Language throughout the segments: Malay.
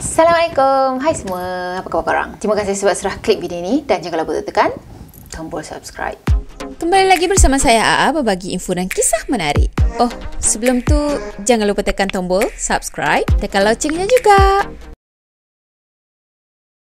Assalamualaikum, hai semua, apa khabar korang? Terima kasih sebab sudah klik video ini dan jangan lupa tekan tombol subscribe. Kembali lagi bersama saya AA berbagi info dan kisah menarik. Oh, sebelum tu jangan lupa tekan tombol subscribe, tekan loncengnya juga.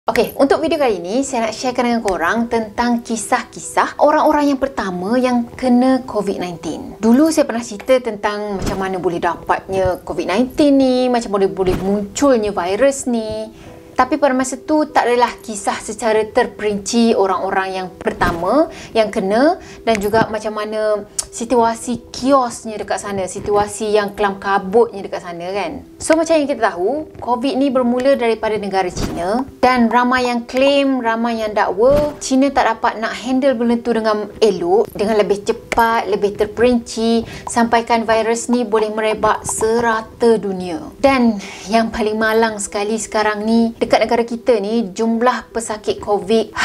Okey, untuk video kali ini saya nak sharekan dengan korang tentang kisah-kisah orang-orang yang pertama yang kena COVID-19. Dulu saya pernah cerita tentang macam mana boleh dapatnya COVID-19 ni, macam mana boleh munculnya virus ni. Tapi pada masa tu tak adalah kisah secara terperinci orang-orang yang pertama yang kena dan juga macam mana situasi kiosnya dekat sana, situasi yang kelam kabutnya dekat sana kan. So macam yang kita tahu, COVID ni bermula daripada negara China dan ramai yang claim, ramai yang dakwa China tak dapat nak handle benda tu dengan elok, dengan lebih cepat, lebih terperinci sampaikan virus ni boleh merebak serata dunia. Dan yang paling malang sekali sekarang ni, dekat negara kita ni jumlah pesakit COVID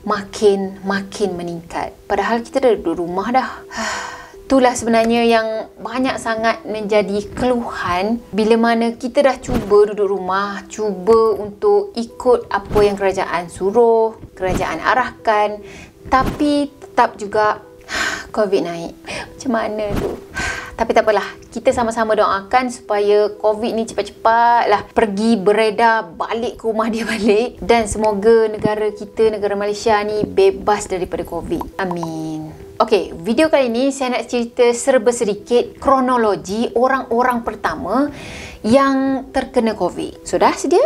makin meningkat. Padahal kita dah duduk rumah dah. Itulah sebenarnya yang banyak sangat menjadi keluhan bila mana kita dah cuba duduk rumah, cuba untuk ikut apa yang kerajaan suruh, kerajaan arahkan, tapi tetap juga COVID naik. Macam mana tu? Tapi tak apalah, kita sama-sama doakan supaya COVID ni cepat-cepatlah pergi beredar balik ke rumah dia balik dan semoga negara kita, negara Malaysia ni bebas daripada COVID. Amin. Okey, video kali ni saya nak cerita serba sedikit kronologi orang-orang pertama yang terkena COVID. Sudah sedia?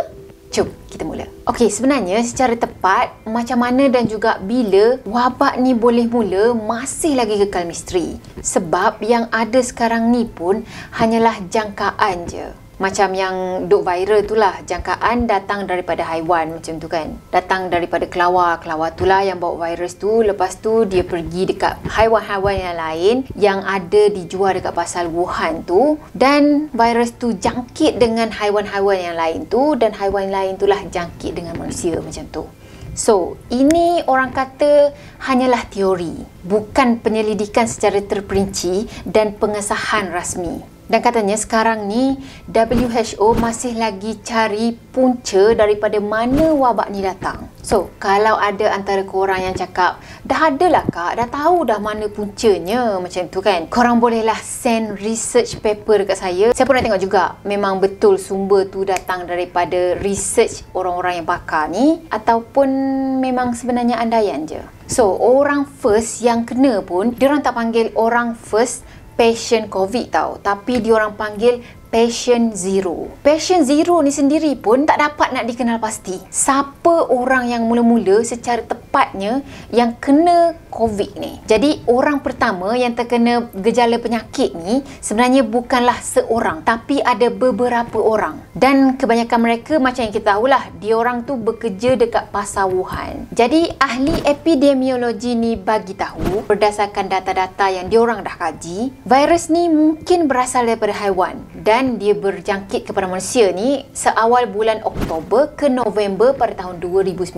Jom kita mula. Okey, sebenarnya secara tepat macam mana dan juga bila wabak ni boleh mula masih lagi kekal misteri. Sebab yang ada sekarang ni pun hanyalah jangkaan je. Macam yang duk viral tu lah, jangkaan datang daripada haiwan macam tu kan. Datang daripada kelawar. Kelawar tu lah yang bawa virus tu. Lepas tu dia pergi dekat haiwan-haiwan yang lain yang ada dijual dekat pasar Wuhan tu. Dan virus tu jangkit dengan haiwan-haiwan yang lain tu. Dan haiwan lain tu lah jangkit dengan manusia macam tu. So, ini orang kata hanyalah teori. Bukan penyelidikan secara terperinci dan pengesahan rasmi. Dan katanya sekarang ni WHO masih lagi cari punca daripada mana wabak ni datang. So, kalau ada antara korang yang cakap, dah adalah kak, dah tahu dah mana puncanya macam tu kan, korang bolehlah send research paper dekat saya. Saya pun nak tengok juga memang betul sumber tu datang daripada research orang-orang yang pakar ni ataupun memang sebenarnya andaian je. So, orang first yang kena pun, diorang tak panggil orang first patient COVID tau, tapi diorang panggil patient zero. Patient zero ni sendiri pun tak dapat nak dikenal pasti siapa orang yang mula-mula secara tepatnya yang kena COVID ni. Jadi orang pertama yang terkena gejala penyakit ni sebenarnya bukanlah seorang, tapi ada beberapa orang. Dan kebanyakan mereka macam yang kita tahulah, diorang tu bekerja dekat pasar Wuhan. Jadi ahli epidemiologi ni bagi tahu berdasarkan data-data yang diorang dah kaji, virus ni mungkin berasal daripada haiwan dan dia berjangkit kepada manusia ni seawal bulan Oktober ke November pada tahun 2019.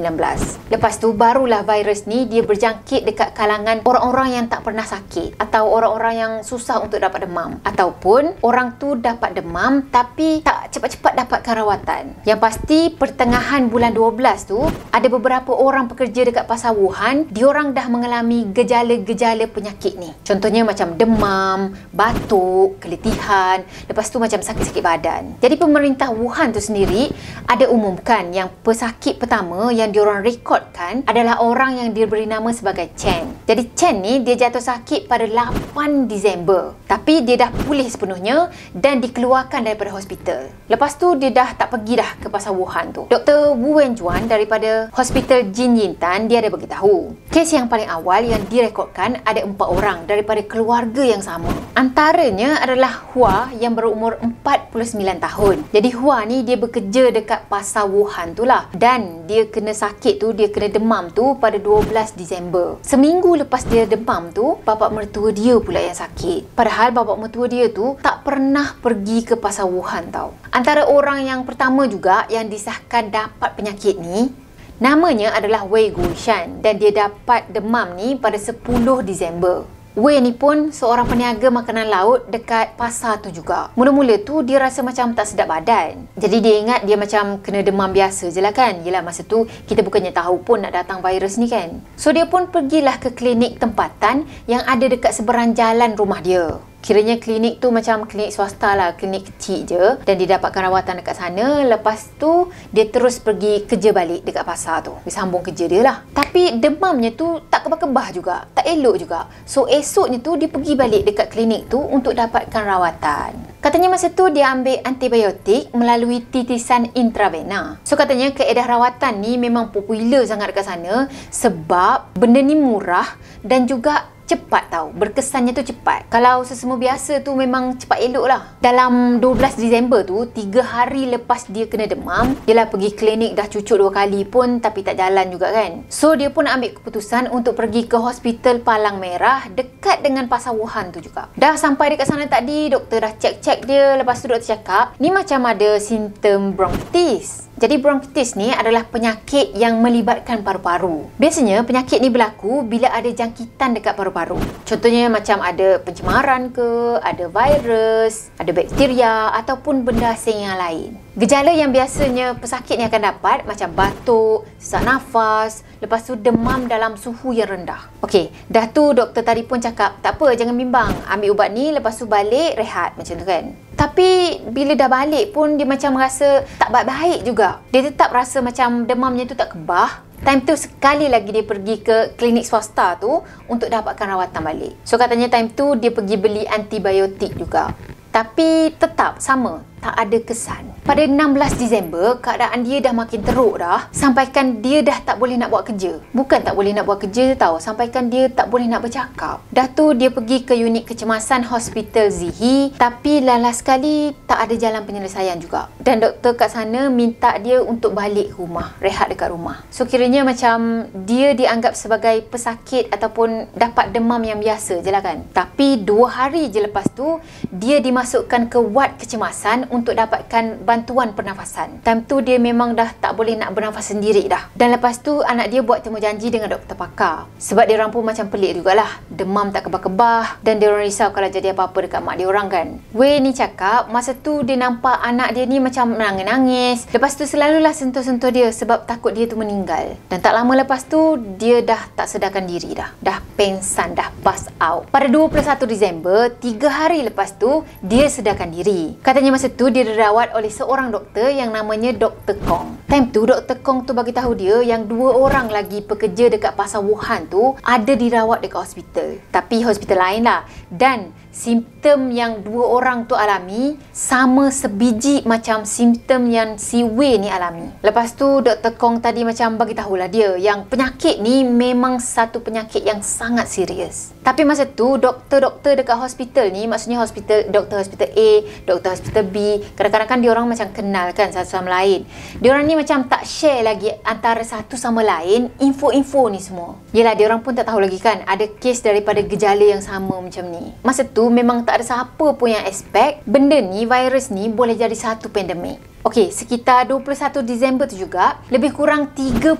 Lepas tu barulah virus ni dia berjangkit dekat kalangan orang-orang yang tak pernah sakit atau orang-orang yang susah untuk dapat demam ataupun orang tu dapat demam tapi tak cepat-cepat dapatkan rawatan. Yang pasti pertengahan bulan 12 tu ada beberapa orang pekerja dekat pasar Wuhan, diorang dah mengalami gejala-gejala penyakit ni. Contohnya macam demam, batuk, keletihan, lepas tu macam sakit-sakit badan. Jadi pemerintah Wuhan tu sendiri ada umumkan yang pesakit pertama yang diorang rekodkan adalah orang yang diberi nama sebagai Chen. Jadi Chen ni dia jatuh sakit pada 8 Disember. Tapi dia dah pulih sepenuhnya dan dikeluarkan daripada hospital. Lepas tu dia dah tak pergi dah ke pasar Wuhan tu. Dr. Wu Wenjuan daripada Hospital Jin Yintan dia ada beritahu, kes yang paling awal yang direkodkan ada 4 orang daripada keluarga yang sama. Antaranya adalah Hua yang berumur 49 tahun. Jadi Hua ni dia bekerja dekat pasar Wuhan tu lah. Dan dia kena sakit tu, dia kena demam tu pada 12 Disember. Seminggu lepas dia demam tu, bapa mertua dia pula yang sakit. Padahal bapa mertua dia tu tak pernah pergi ke pasar Wuhan tau. Antara orang yang pertama juga yang disahkan dapat penyakit ni, namanya adalah Wei Guishan dan dia dapat demam ni pada 10 Disember. Wei ni pun seorang peniaga makanan laut dekat pasar tu juga. Mula-mula tu dia rasa macam tak sedap badan. Jadi dia ingat dia macam kena demam biasa je lah kan. Yelah masa tu kita bukannya tahu pun nak datang virus ni kan. So dia pun pergilah ke klinik tempatan yang ada dekat seberang jalan rumah dia. Kiranya klinik tu macam klinik swasta lah, klinik kecil je, dan dia dapatkan rawatan dekat sana. Lepas tu dia terus pergi kerja balik dekat pasar tu. Dia sambung kerja dia lah. Tapi demamnya tu tak kebah-kebah juga, tak elok juga. So esoknya tu dia pergi balik dekat klinik tu untuk dapatkan rawatan. Katanya masa tu dia ambil antibiotik melalui titisan intravena. So katanya kaedah rawatan ni memang popular sangat dekat sana sebab benda ni murah dan juga cepat tau. Berkesannya tu cepat. Kalau sesama biasa tu memang cepat elok lah. Dalam 12 Disember tu, 3 hari lepas dia kena demam, dia lah pergi klinik dah cucuk 2 kali pun tapi tak jalan juga kan. So dia pun ambil keputusan untuk pergi ke Hospital Palang Merah dekat dengan Pasar Wuhan tu juga. Dah sampai dekat sana tadi, doktor dah cek dia. Lepas tu doktor cakap, ni macam ada simptom bronkitis. Jadi bronkitis ni adalah penyakit yang melibatkan paru-paru. Biasanya penyakit ni berlaku bila ada jangkitan dekat paru-paru. Contohnya macam ada pencemaran ke, ada virus, ada bakteria ataupun benda asing yang lain. Gejala yang biasanya pesakit ni akan dapat macam batuk, sesak nafas, lepas tu demam dalam suhu yang rendah. Okey, dah tu doktor tadi pun cakap, tak apa, jangan bimbang. Ambil ubat ni, lepas tu balik, rehat macam tu kan. Tapi bila dah balik pun dia macam rasa tak baik-baik juga. Dia tetap rasa macam demamnya tu tak kebah. Time tu sekali lagi dia pergi ke klinik swasta tu untuk dapatkan rawatan balik. So katanya time tu dia pergi beli antibiotik juga. Tapi tetap sama, tak ada kesan. Pada 16 Disember, keadaan dia dah makin teruk dah. Sampaikan dia dah tak boleh nak buat kerja. Bukan tak boleh nak buat kerja tau, sampaikan dia tak boleh nak bercakap. Dah tu dia pergi ke unit kecemasan Hospital Zihi. Tapi last sekali tak ada jalan penyelesaian juga. Dan doktor kat sana minta dia untuk balik rumah, rehat dekat rumah. So kiranya macam dia dianggap sebagai pesakit ataupun dapat demam yang biasa je lah kan. Tapi 2 hari je lepas tu, dia dimasukkan ke ward kecemasan untuk dapatkan bantuan pernafasan. Time tu dia memang dah tak boleh nak bernafas sendiri dah. Dan lepas tu anak dia buat temu janji dengan doktor pakar. Sebab dia orang pun macam pelik jugalah. Demam tak kebah-kebah dan dia orang risau kalau jadi apa-apa dekat mak dia orang kan. Wei ni cakap masa tu dia nampak anak dia ni macam menangis-nangis. Lepas tu selalulah sentuh-sentuh dia sebab takut dia tu meninggal. Dan tak lama lepas tu dia dah tak sedarkan diri dah. Dah pengsan, dah pass out. Pada 21 Disember, 3 hari lepas tu dia sedarkan diri. Katanya masa tu dia dirawat oleh seorang doktor yang namanya Dr. Kong. Time tu Dr. Kong tu bagi tahu dia yang 2 orang lagi pekerja dekat pasar Wuhan tu ada dirawat dekat hospital. Tapi hospital lain lah. Dan simptom yang 2 orang tu alami sama sebiji macam simptom yang si Wei ni alami. Lepas tu Dr. Kong tadi macam bagi tahulah dia yang penyakit ni memang satu penyakit yang sangat serius. Tapi masa tu doktor-doktor dekat hospital ni, maksudnya doktor hospital A, doktor hospital B, kadang-kadang kan diorang macam kenal kan satu sama lain. Diorang ni macam tak share lagi antara satu sama lain info-info ni semua. Yelah diorang pun tak tahu lagi kan ada kes daripada gejala yang sama macam ni. Masa tu memang tak ada siapa pun yang expect benda ni, virus ni boleh jadi satu pandemik. Okey, sekitar 21 Disember tu juga, lebih kurang 36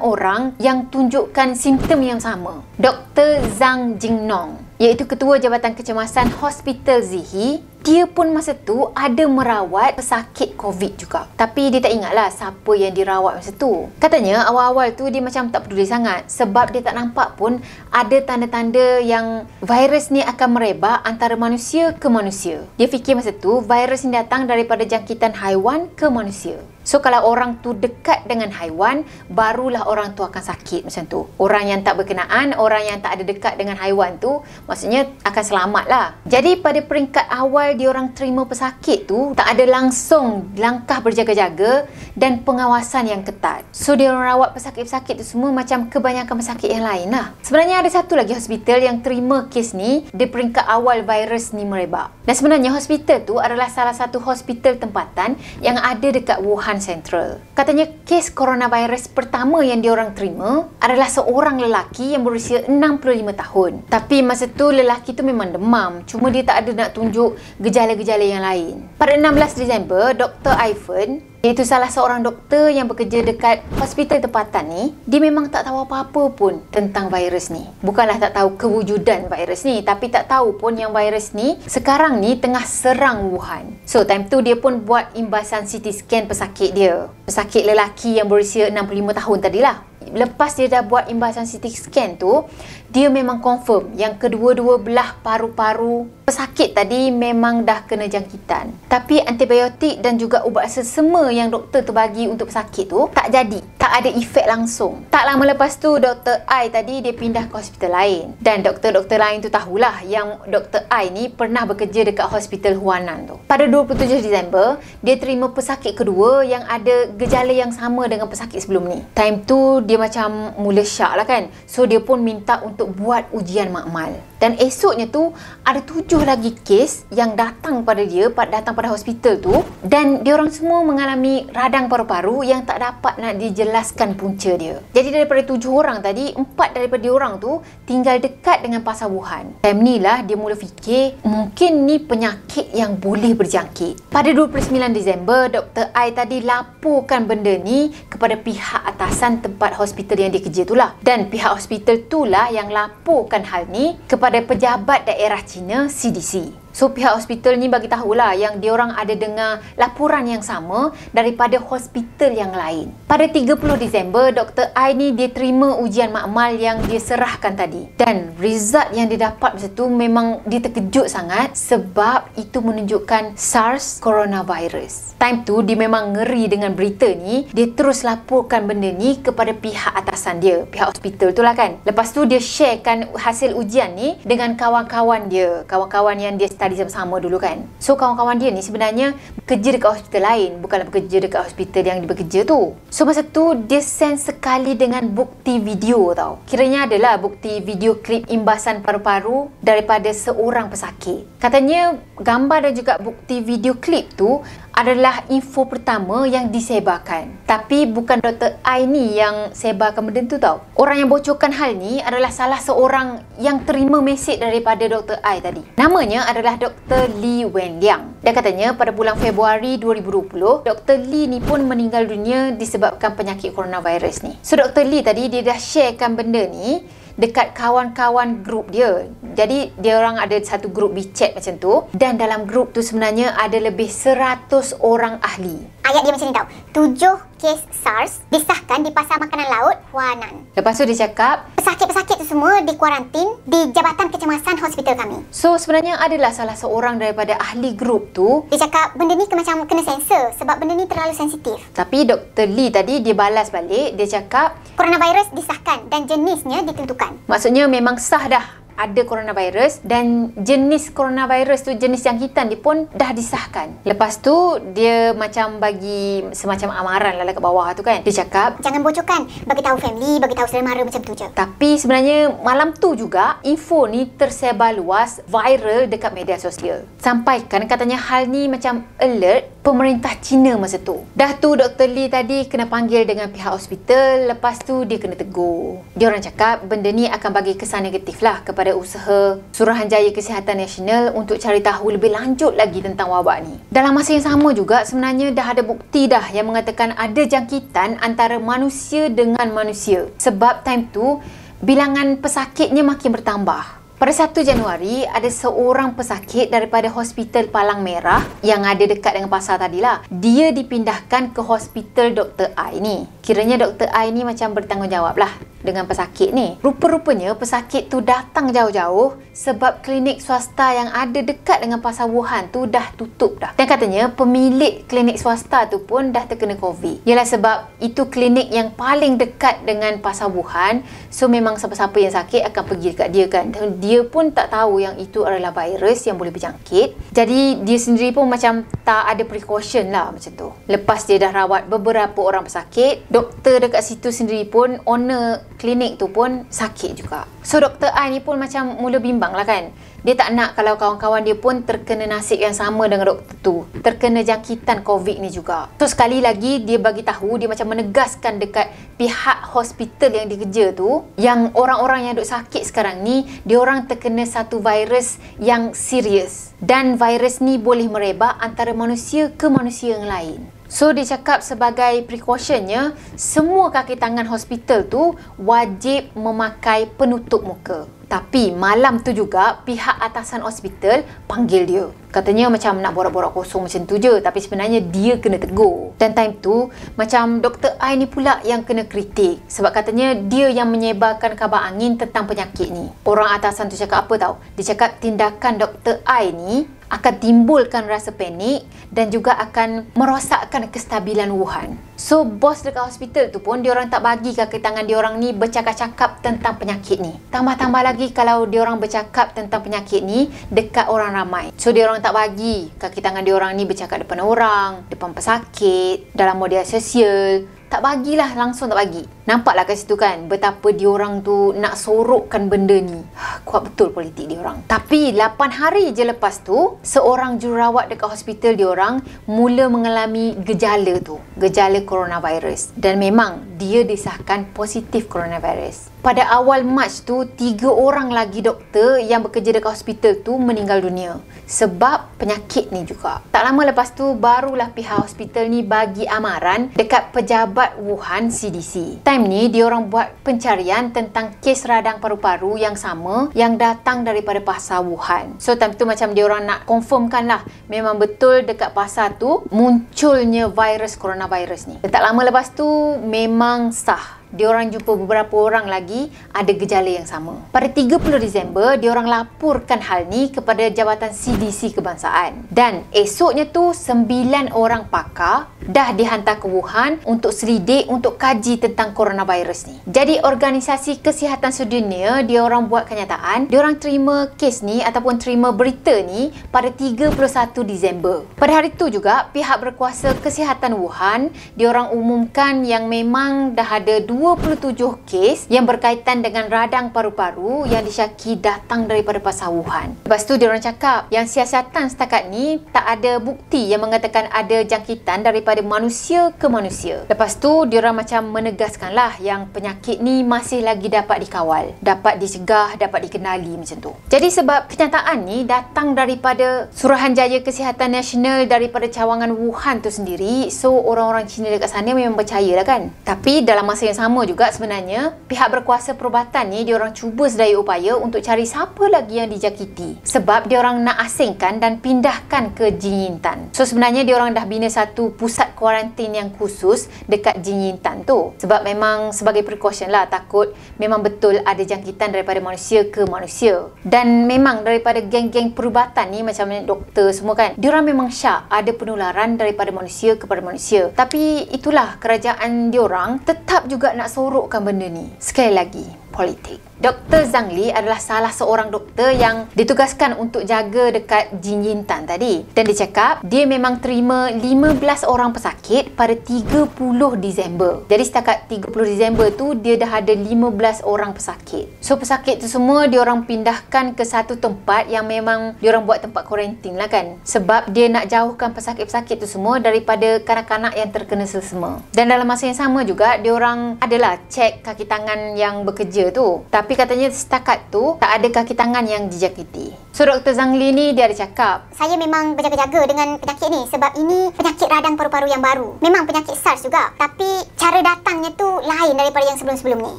orang yang tunjukkan simptom yang sama. Dr. Zhang Jingnong, iaitu Ketua Jabatan Kecemasan Hospital Zihi, dia pun masa tu ada merawat pesakit COVID juga. Tapi dia tak ingatlah siapa yang dirawat masa tu. Katanya awal-awal tu dia macam tak peduli sangat sebab dia tak nampak pun ada tanda-tanda yang virus ni akan merebak antara manusia ke manusia. Dia fikir masa tu virus ni datang daripada jangkitan haiwan ke manusia. So kalau orang tu dekat dengan haiwan, barulah orang tu akan sakit macam tu. Orang yang tak berkenaan, orang yang tak ada dekat dengan haiwan tu, maksudnya akan selamat lah. Jadi pada peringkat awal diorang terima pesakit tu, tak ada langsung langkah berjaga-jaga dan pengawasan yang ketat. So diorang rawat pesakit-pesakit tu semua macam kebanyakan pesakit yang lain lah. Sebenarnya ada satu lagi hospital yang terima kes ni di peringkat awal virus ni merebak. Dan sebenarnya hospital tu adalah salah satu hospital tempatan yang ada dekat Wuhan Central. Katanya kes coronavirus pertama yang diorang terima adalah seorang lelaki yang berusia 65 tahun. Tapi masa tu lelaki tu memang demam. Cuma dia tak ada nak tunjuk gejala-gejala yang lain. Pada 16 Disember, Dr. Ivan, iaitu salah seorang doktor yang bekerja dekat hospital tempatan ni, dia memang tak tahu apa-apa pun tentang virus ni. Bukanlah tak tahu kewujudan virus ni, tapi tak tahu pun yang virus ni sekarang ni tengah serang Wuhan. So, time tu dia pun buat imbasan CT scan pesakit dia. Pesakit lelaki yang berusia 65 tahun tadilah. Lepas dia dah buat imbasan CT scan tu, dia memang confirm yang kedua-dua belah paru-paru pesakit tadi memang dah kena jangkitan. Tapi antibiotik dan juga ubat sesama yang doktor tu bagi untuk pesakit tu tak jadi, tak ada efek langsung. Tak lama lepas tu, Dr. I tadi dia pindah ke hospital lain. Dan doktor-doktor lain tu tahulah yang Dr. I ni pernah bekerja dekat hospital Huanan tu. Pada 27 Disember, dia terima pesakit kedua yang ada gejala yang sama dengan pesakit sebelum ni. Time tu dia macam mula syak lah kan. So dia pun minta untuk buat ujian makmal. Dan esoknya tu ada 7 lagi kes yang datang pada dia, datang pada hospital tu, dan diorang semua mengalami radang paru-paru yang tak dapat nak dijelaskan punca dia. Jadi daripada 7 orang tadi, 4 daripada diorang tu tinggal dekat dengan pasar Wuhan. Time ni lah dia mula fikir mungkin ni penyakit yang boleh berjangkit. Pada 29 Disember, Dr. I tadi laporkan benda ni kepada pihak atasan tempat hospital yang dia kerja tu lah. Dan pihak hospital tu lah yang laporkan hal ni kepada pejabat daerah China, CDC. So pihak hospital ni bagi tahulah yang diorang ada dengar laporan yang sama daripada hospital yang lain. Pada 30 Disember, Dr. I ni dia terima ujian makmal yang dia serahkan tadi. Dan result yang dia dapat masa tu memang dia terkejut sangat sebab itu menunjukkan SARS coronavirus. Time tu dia memang ngeri dengan berita ni, dia terus laporkan benda ni kepada pihak atasan dia, pihak hospital tu lah kan. Lepas tu dia sharekan hasil ujian ni dengan kawan-kawan dia, kawan-kawan yang dia study sama-sama dulu kan. So kawan-kawan dia ni sebenarnya bekerja dekat hospital lain, bukanlah bekerja dekat hospital yang dia bekerja tu. So masa tu dia send sekali dengan bukti video tau. Kiranya adalah bukti video klip imbasan paru-paru daripada seorang pesakit. Katanya gambar dan juga bukti video klip tu adalah info pertama yang disebarkan. Tapi bukan Dr. I ni yang sebarkan benda tu tau. Orang yang bocorkan hal ni adalah salah seorang yang terima mesej daripada Dr. I tadi. Namanya adalah Dr. Li Wenliang. Dan katanya pada bulan Februari 2020, Dr. Li ni pun meninggal dunia disebabkan penyakit coronavirus ni. So Dr. Li tadi dia dah sharekan benda ni dekat kawan-kawan grup dia. Jadi dia orang ada satu grup WeChat macam tu, dan dalam grup tu sebenarnya ada lebih 100 orang ahli. Ayat dia macam ni tau. 7 kes SARS disahkan di pasar makanan laut Huanan. Lepas tu dia cakap pesakit-pesakit tu semua dikuarantin di Jabatan Kecemasan hospital kami. So sebenarnya adalah salah seorang daripada ahli grup tu. Dia cakap benda ni macam kena sensor sebab benda ni terlalu sensitif. Tapi Dr. Lee tadi dia balas balik, dia cakap coronavirus disahkan dan jenisnya ditentukan. Maksudnya memang sah dah ada coronavirus, dan jenis coronavirus tu, jenis jangkitan dia pun dah disahkan. Lepas tu dia macam bagi semacam amaran lah kat bawah tu kan. Dia cakap jangan bocorkan, bagi tahu family, bagi tahu saudara mara, macam tu je. Tapi sebenarnya malam tu juga info ni tersebar luas, viral dekat media sosial. Sampaikan katanya hal ni macam alert pemerintah China masa tu. Dah tu Dr. Lee tadi kena panggil dengan pihak hospital, lepas tu dia kena tegur. Dia orang cakap benda ni akan bagi kesan negatif lah kepada usaha Suruhanjaya Kesihatan Nasional untuk cari tahu lebih lanjut lagi tentang wabak ni. Dalam masa yang sama juga sebenarnya dah ada bukti dah yang mengatakan ada jangkitan antara manusia dengan manusia. Sebab time tu bilangan pesakitnya makin bertambah. Pada 1 Januari, ada seorang pesakit daripada Hospital Palang Merah yang ada dekat dengan pasar tadilah. Dia dipindahkan ke Hospital Dr. I ni. Kiranya Dr. I ni macam bertanggungjawab lah dengan pesakit ni. Rupa-rupanya pesakit tu datang jauh-jauh sebab klinik swasta yang ada dekat dengan pasar Wuhan tu dah tutup dah. Dan katanya pemilik klinik swasta tu pun dah terkena COVID. Yalah sebab itu klinik yang paling dekat dengan pasar Wuhan. So memang siapa-siapa yang sakit akan pergi dekat dia kan. Dia pun tak tahu yang itu adalah virus yang boleh berjangkit. Jadi dia sendiri pun macam tak ada precaution lah macam tu. Lepas dia dah rawat beberapa orang pesakit, doktor dekat situ sendiri pun, owner klinik tu pun sakit juga. So Dr. Ai ni pun macam mula bimbang lah kan. Dia tak nak kalau kawan-kawan dia pun terkena nasib yang sama dengan doktor tu, terkena jangkitan COVID ni juga. So sekali lagi dia bagi tahu, dia macam menegaskan dekat pihak hospital yang dia kerja tu, yang orang-orang yang duk sakit sekarang ni, dia orang terkena satu virus yang serius, dan virus ni boleh merebak antara manusia ke manusia yang lain. So dia cakap sebagai precautionnya, semua kaki tangan hospital tu wajib memakai penutup muka. Tapi malam tu juga pihak atasan hospital panggil dia. Katanya macam nak borak-borak kosong macam tu je, tapi sebenarnya dia kena tegur. Dan time tu macam Dr. Ai ni pula yang kena kritik, sebab katanya dia yang menyebarkan kabar angin tentang penyakit ni. Orang atasan tu cakap apa tau? Dia cakap tindakan Dr. Ai ni akan timbulkan rasa panik dan juga akan merosakkan kestabilan Wuhan. So bos dekat hospital tu pun diorang tak bagi kaki tangan diorang ni bercakap-cakap tentang penyakit ni. Tambah-tambah lagi kalau diorang bercakap tentang penyakit ni dekat orang ramai. So diorang tak bagi kaki tangan diorang ni bercakap depan orang, depan pesakit, dalam media sosial. Tak bagilah, langsung tak bagi. Nampaklah kat situ kan betapa diorang tu nak sorokkan benda ni. Kuat betul politik diorang. Tapi 8 hari je lepas tu, seorang jururawat dekat hospital diorang mula mengalami gejala tu, gejala coronavirus. Dan memang dia disahkan positif coronavirus. Pada awal Mac tu, 3 orang lagi doktor yang bekerja dekat hospital tu meninggal dunia sebab penyakit ni juga. Tak lama lepas tu, barulah pihak hospital ni bagi amaran dekat pejabat Wuhan CDC. Time ni, diorang buat pencarian tentang kes radang paru-paru yang sama yang datang daripada pasar Wuhan. So, time tu macam diorang nak confirmkan lah memang betul dekat pasar tu munculnya virus coronavirus ni. Dan tak lama lepas tu, memang sah. Diorang jumpa beberapa orang lagi ada gejala yang sama. Pada 30 Disember, diorang laporkan hal ni kepada Jabatan CDC Kebangsaan. Dan esoknya tu, 9 orang pakar dah dihantar ke Wuhan untuk selidik, untuk kaji tentang coronavirus ni. Jadi Organisasi Kesihatan Sedunia, diorang buat kenyataan, diorang terima kes ni ataupun terima berita ni pada 31 Disember. Pada hari tu juga, pihak berkuasa kesihatan Wuhan, diorang umumkan yang memang dah ada 27 kes yang berkaitan dengan radang paru-paru yang disyaki datang daripada pasar Wuhan. Lepas tu diorang cakap yang siasatan setakat ni tak ada bukti yang mengatakan ada jangkitan daripada manusia ke manusia. Lepas tu diorang macam menegaskan lah yang penyakit ni masih lagi dapat dikawal, dapat dicegah, dapat dikenali macam tu. Jadi sebab kenyataan ni datang daripada Suruhanjaya Kesihatan Nasional daripada cawangan Wuhan tu sendiri, so orang-orang Cina dekat sana memang percaya lah kan. Tapi dalam masa yang sama juga sebenarnya pihak berkuasa perubatan ni diorang cuba sedaya upaya untuk cari siapa lagi yang dijangkiti, sebab diorang nak asingkan dan pindahkan ke Jinyintan. So sebenarnya diorang dah bina satu pusat kuarantin yang khusus dekat Jinyintan tu, sebab memang sebagai precaution lah, takut memang betul ada jangkitan daripada manusia ke manusia. Dan memang daripada geng-geng perubatan ni macam doktor semua kan, diorang memang syak ada penularan daripada manusia kepada manusia. Tapi itulah kerajaan diorang tetap juga nak sorokkan benda ni. Sekali lagi, politik. Dr. Zhang Li adalah salah seorang doktor yang ditugaskan untuk jaga dekat Jinyintan tadi. Dan dia cakap dia memang terima 15 orang pesakit pada 30 Disember. Jadi setakat 30 Disember tu dia dah ada 15 orang pesakit. So pesakit tu semua diorang pindahkan ke satu tempat yang memang diorang buat tempat kuarantin lah kan. Sebab dia nak jauhkan pesakit-pesakit tu semua daripada kanak-kanak yang terkena selesema. Dan dalam masa yang sama juga diorang adalah cek kaki tangan yang bekerja tu. Tapi katanya setakat tu tak ada kaki tangan yang dijangkiti. So Dr. Zhang Li ni dia ada cakap, saya memang berjaga-jaga dengan penyakit ni sebab ini penyakit radang paru-paru yang baru. Memang penyakit SARS juga, tapi cara datangnya tu lain daripada yang sebelum-sebelum ni.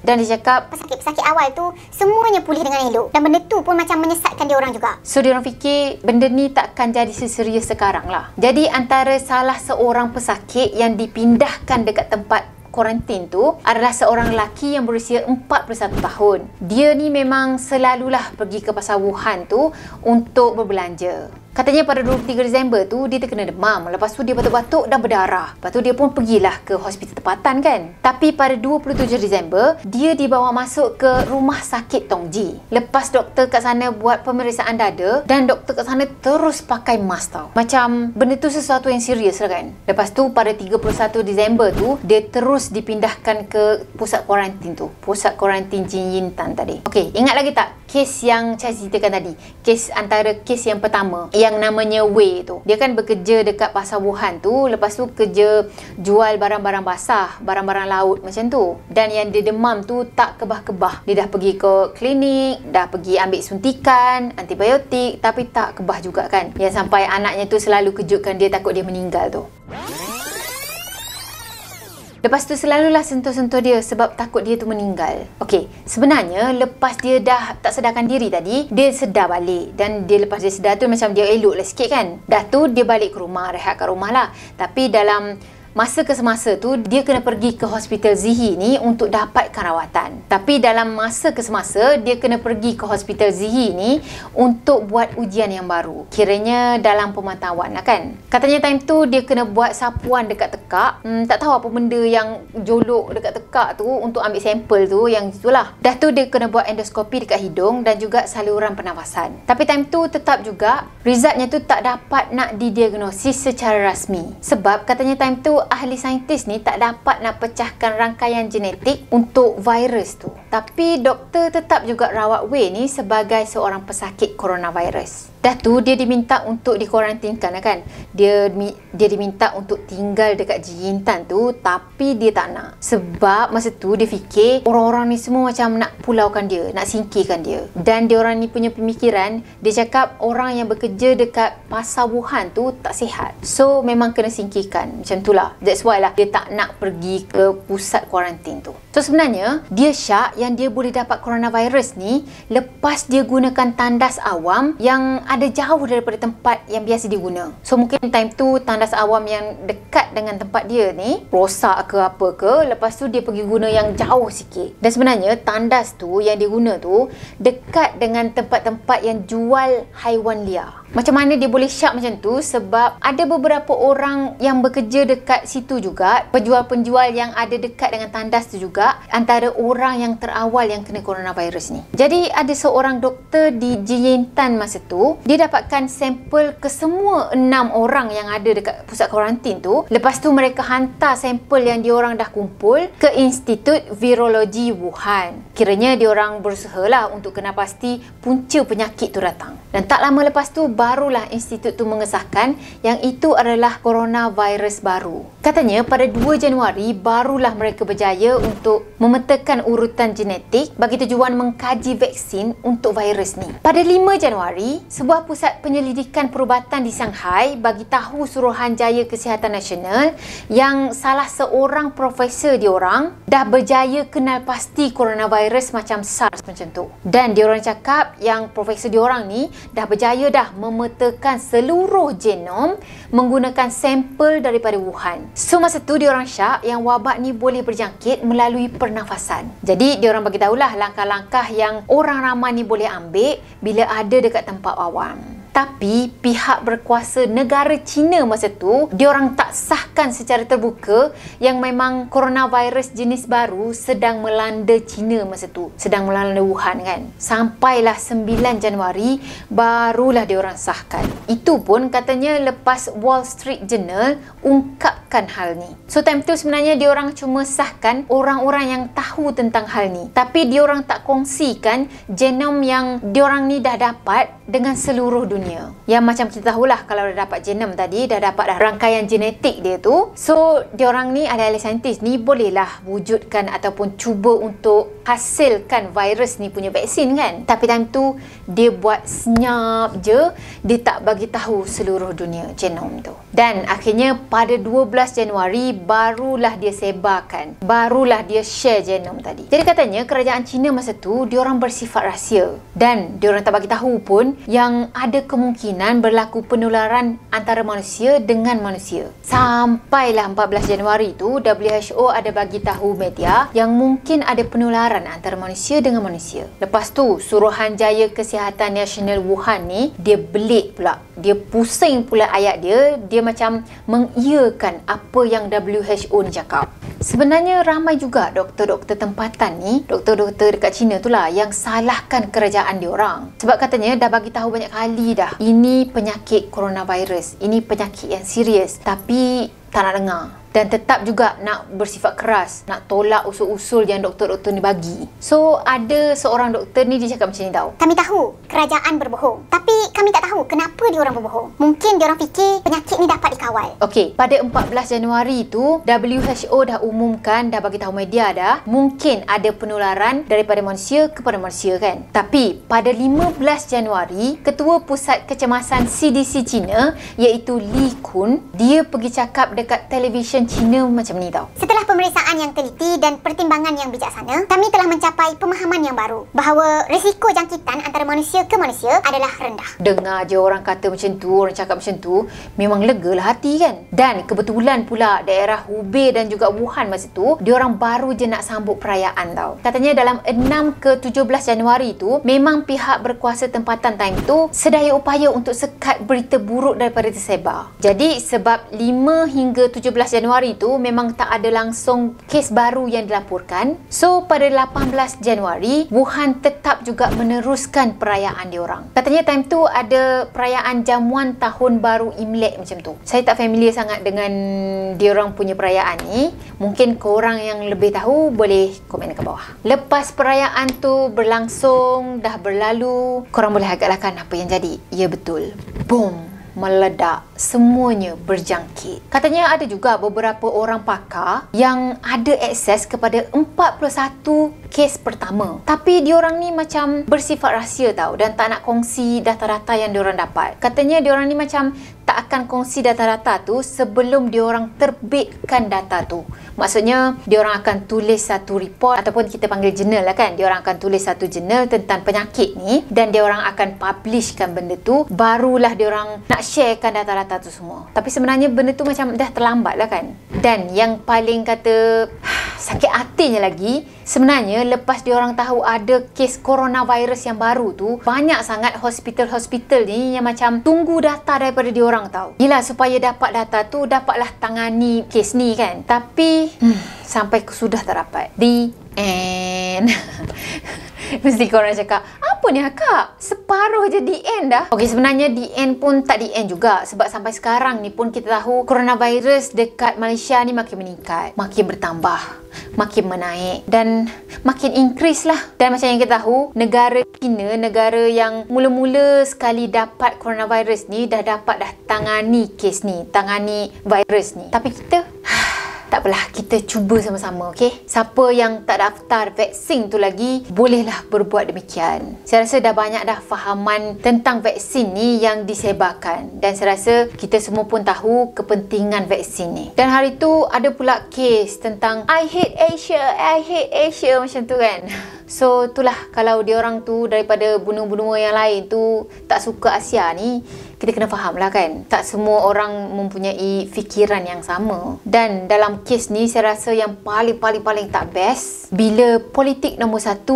Dan dia cakap pesakit-pesakit awal tu semuanya pulih dengan elok, dan benda tu pun macam menyesatkan dia orang juga. So dia orang fikir benda ni takkan jadi seserius sekarang lah. Jadi antara salah seorang pesakit yang dipindahkan dekat tempat kuarantin tu adalah seorang lelaki yang berusia 41 tahun. Dia ni memang selalulah pergi ke pasar Wuhan tu untuk berbelanja. Katanya pada 23 Disember tu dia terkena demam. Lepas tu dia batuk-batuk dan berdarah. Lepas tu dia pun pergilah ke hospital tempatan kan. Tapi pada 27 Disember dia dibawa masuk ke rumah sakit Tongji. Lepas doktor kat sana buat pemeriksaan dada dan doktor kat sana terus pakai mask tau. Macam benda tu sesuatu yang serius lah kan. Lepas tu pada 31 Disember tu dia terus dipindahkan ke pusat kuarantin tu. Pusat kuarantin Jinyintan tadi. Okey, ingat lagi tak kes yang saya ceritakan tadi? Kes antara kes yang pertama yang namanya Wei tu. Dia kan bekerja dekat pasar Wuhan tu. Lepas tu kerja jual barang-barang basah, barang-barang laut macam tu. Dan yang dia demam tu tak kebah-kebah. Dia dah pergi ke klinik, dah pergi ambil suntikan, antibiotik, tapi tak kebah juga kan. Yang sampai anaknya tu selalu kejutkan dia, takut dia meninggal tu. Lepas tu selalulah sentuh-sentuh dia sebab takut dia tu meninggal. Okey, sebenarnya lepas dia dah tak sedarkan diri tadi, dia sedar balik. Dan dia lepas dia sedar tu macam dia elok lah sikit kan. Dah tu dia balik ke rumah, rehat kat rumah lah. Tapi dalam masa kesemasa tu dia kena pergi ke hospital Zihi ni untuk dapatkan rawatan. Tapi dalam masa kesemasa dia kena pergi ke hospital Zihi ni untuk buat ujian yang baru. Kiranya dalam pemantauan lah kan. Katanya time tu dia kena buat sapuan dekat tekak. Tak tahu apa benda yang jolok dekat tekak tu untuk ambil sampel tu, yang itulah. Dah tu dia kena buat endoskopi dekat hidung dan juga saluran pernafasan. Tapi time tu tetap juga resultnya tu tak dapat nak didiagnosis secara rasmi. Sebab katanya time tu ahli saintis ni tak dapat nak pecahkan rangkaian genetik untuk virus tu. Tapi doktor tetap juga rawat Wei ni sebagai seorang pesakit coronavirus. Dah tu dia diminta untuk dikuarantinkan lah kan. Dia diminta untuk tinggal dekat Jinyintan tu, tapi dia tak nak. Sebab masa tu dia fikir orang-orang ni semua macam nak pulaukan dia, nak singkirkan dia. Dan dia orang ni punya pemikiran, dia cakap orang yang bekerja dekat pasar Wuhan tu tak sihat. So memang kena singkirkan. Macam tu lah. That's why lah dia tak nak pergi ke pusat kuarantin tu. So sebenarnya dia syak yang dia boleh dapat coronavirus ni lepas dia gunakan tandas awam yang ada jauh daripada tempat yang biasa diguna. So mungkin time tu tandas awam yang dekat dengan tempat dia ni rosak ke apa ke, lepas tu dia pergi guna yang jauh sikit. Dan sebenarnya tandas tu yang dia guna tu dekat dengan tempat-tempat yang jual haiwan liar. Macam mana dia boleh syak macam tu? Sebab ada beberapa orang yang bekerja dekat situ juga, penjual-penjual yang ada dekat dengan tandas tu juga antara orang yang terawal yang kena coronavirus ni. Jadi ada seorang doktor di Jinyintan masa tu, dia dapatkan sampel ke semua 6 orang yang ada dekat pusat kuarantin tu. Lepas tu mereka hantar sampel yang diorang dah kumpul ke Institut Virologi Wuhan. Kiranya diorang berusaha lah untuk kena pasti punca penyakit tu datang. Dan tak lama lepas tu barulah institut tu mengesahkan yang itu adalah coronavirus baru. Katanya pada 2 Januari barulah mereka berjaya untuk memetakan urutan genetik bagi tujuan mengkaji vaksin untuk virus ni. Pada 5 Januari, sebuah pusat penyelidikan perubatan di Shanghai bagi tahu Suruhanjaya Kesihatan Nasional yang salah seorang profesor diorang dah berjaya kenal pasti coronavirus macam SARS macam tu. Dan diorang cakap yang profesor diorang ni dah berjaya dah memetakan seluruh genom menggunakan sampel daripada Wuhan. So masa tu diorang syak yang wabak ni boleh berjangkit melalui pernafasan. Jadi diorang bagi tahulah langkah-langkah yang orang ramai ni boleh ambil bila ada dekat tempat awam. Tapi pihak berkuasa negara China masa tu, diorang tak sahkan secara terbuka yang memang coronavirus jenis baru sedang melanda China masa tu. Sedang melanda Wuhan kan. Sampailah 9 Januari barulah diorang sahkan. Itu pun katanya lepas Wall Street Journal ungkapkan hal ni. So time tu sebenarnya diorang cuma sahkan orang-orang yang tahu tentang hal ni. Tapi diorang tak kongsikan genom yang diorang ni dah dapat dengan seluruh dunia. Yang macam kita tahulah kalau dah dapat genom tadi, dah dapat dah rangkaian genetik dia tu. So diorang ni ahli saintis ni bolehlah wujudkan ataupun cuba untuk hasilkan virus ni punya vaksin kan. Tapi time tu dia buat senyap je, dia tak bagi tahu seluruh dunia genom tu. Dan akhirnya pada 12 Januari barulah dia sebarkan, barulah dia share genom tadi. Jadi katanya kerajaan China masa tu diorang bersifat rahsia dan diorang tak bagi tahu pun yang ada kemungkinan berlaku penularan antara manusia dengan manusia. Sampailah 14 Januari tu, WHO ada bagi tahu media yang mungkin ada penularan antara manusia dengan manusia. Lepas tu, Suruhanjaya Kesihatan Nasional Wuhan ni, dia belik pula. Dia pusing pula ayat dia. Dia macam mengiyakan apa yang WHO ni cakap. Sebenarnya ramai juga doktor-doktor tempatan ni, doktor-doktor dekat China tu lah, yang salahkan kerajaan diorang. Sebab katanya dah bagi tahu banyak kali dah, ini penyakit coronavirus, ini penyakit yang serius, tapi tak nak dengar. Dan tetap juga nak bersifat keras, nak tolak usul-usul yang doktor-doktor ni bagi. So, ada seorang doktor ni dia cakap macam ni tau. Kami tahu kerajaan berbohong, tapi kami tak tahu kenapa diorang berbohong. Mungkin diorang fikir penyakit ni dapat dikawal. Okey, pada 14 Januari tu, WHO dah umumkan, dah bagi tahu media dah, mungkin ada penularan daripada manusia kepada manusia kan. Tapi pada 15 Januari, Ketua Pusat Kecemasan CDC China, iaitu Li Kun, dia pergi cakap dekat televisyen China macam ni tau. Setelah pemeriksaan yang teliti dan pertimbangan yang bijaksana, kami telah mencapai pemahaman yang baru bahawa risiko jangkitan antara manusia ke manusia adalah rendah. Dengar je orang kata macam tu, orang cakap macam tu, memang lega lah hati kan. Dan kebetulan pula daerah Hubei dan juga Wuhan masa tu, diorang baru je nak sambut perayaan tau. Katanya dalam 6 ke 17 Januari tu, memang pihak berkuasa tempatan time tu sedaya upaya untuk sekat berita buruk daripada tersebar. Jadi sebab 5 hingga 17 Januari tu memang tak ada langsung kes baru yang dilaporkan. So pada 18 Januari, Wuhan tetap juga meneruskan perayaan diorang. Katanya time tu ada perayaan jamuan tahun baru Imlek macam tu. Saya tak familiar sangat dengan diorang punya perayaan ni. Mungkin korang yang lebih tahu boleh komen dekat bawah. Lepas perayaan tu berlangsung, dah berlalu, korang boleh agak-agakkan apa yang jadi. Ya betul. Boom. Meledak, semuanya berjangkit. Katanya ada juga beberapa orang pakar yang ada akses kepada 41 kes pertama. Tapi diorang ni macam bersifat rahsia tau, dan tak nak kongsi data-data yang diorang dapat. Katanya diorang ni macam tak akan kongsi data-data tu sebelum diorang terbitkan data tu. Maksudnya diorang akan tulis satu report, ataupun kita panggil jurnal lah kan. Diorang akan tulis satu jurnal tentang penyakit ni, dan diorang akan publishkan benda tu. Barulah diorang nak sharekan data-data tu semua. Tapi sebenarnya benda tu macam dah terlambat lah kan. Dan yang paling kata sakit hatinya lagi, sebenarnya lepas diorang tahu ada kes coronavirus yang baru tu, banyak sangat hospital-hospital ni yang macam tunggu data daripada diorang tau. Yelah, supaya dapat data tu, dapatlah tangani kes ni kan. Tapi sampai sudah tak dapat. The end. Mesti korang cakap, apa ni akak? Separuh je the end dah. Okey, sebenarnya the end pun tak the end juga. Sebab sampai sekarang ni pun kita tahu coronavirus dekat Malaysia ni makin meningkat, makin bertambah, makin menaik dan makin increase lah. Dan macam yang kita tahu, negara China, negara yang mula-mula sekali dapat coronavirus ni, dah dapat dah tangani kes ni, tangani virus ni. Tapi kita tak apalah, kita cuba sama-sama, okey? Siapa yang tak daftar vaksin tu lagi, bolehlah berbuat demikian. Saya rasa dah banyak dah fahaman tentang vaksin ni yang disebarkan. Dan saya rasa kita semua pun tahu kepentingan vaksin ni. Dan hari tu ada pula kes tentang I hate Asia macam tu kan. So itulah, kalau diorang tu daripada benua-benua yang lain tu tak suka Asia ni, kita kena faham lah kan. Tak semua orang mempunyai fikiran yang sama. Dan dalam kes ni saya rasa yang paling tak best, bila politik nombor 1,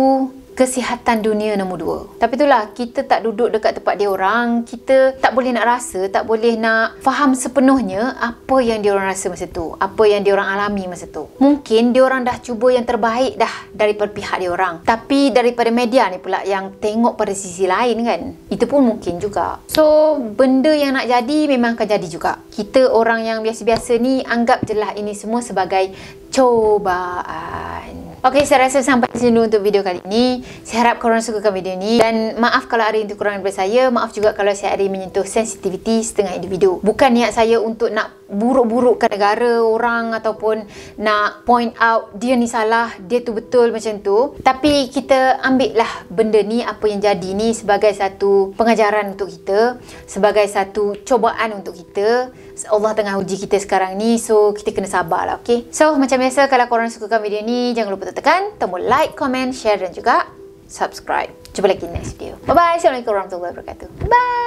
kesihatan dunia nombor 2. Tapi itulah, kita tak duduk dekat tempat dia orang, kita tak boleh nak rasa, tak boleh nak faham sepenuhnya apa yang dia orang rasa masa tu, apa yang dia orang alami masa tu. Mungkin dia orang dah cuba yang terbaik dah daripada pihak dia orang, tapi daripada media ni pula yang tengok pada sisi lain kan. Itu pun mungkin juga. So benda yang nak jadi memang akan jadi juga. Kita orang yang biasa-biasa ni anggap je lah ini semua sebagai cobaan. Okey, saya rasa sampai di sini untuk video kali ini. Saya harap korang sukakan video ni. Dan maaf kalau ada yang kurang daripada saya. Maaf juga kalau saya ada yang menyentuh sensitiviti setengah individu. Bukan niat saya untuk nak buruk-burukkan negara orang, ataupun nak point out dia ni salah, dia tu betul macam tu. Tapi kita ambil lah benda ni, apa yang jadi ni, sebagai satu pengajaran untuk kita, sebagai satu cobaan untuk kita. Allah tengah uji kita sekarang ni, so kita kena sabar lah, okay? So macam biasa, kalau korang sukakan video ni, jangan lupa tekan tombol like, komen, share dan juga subscribe. Jumpa lagi next video. Bye-bye. Assalamualaikum warahmatullahi wabarakatuh. Bye.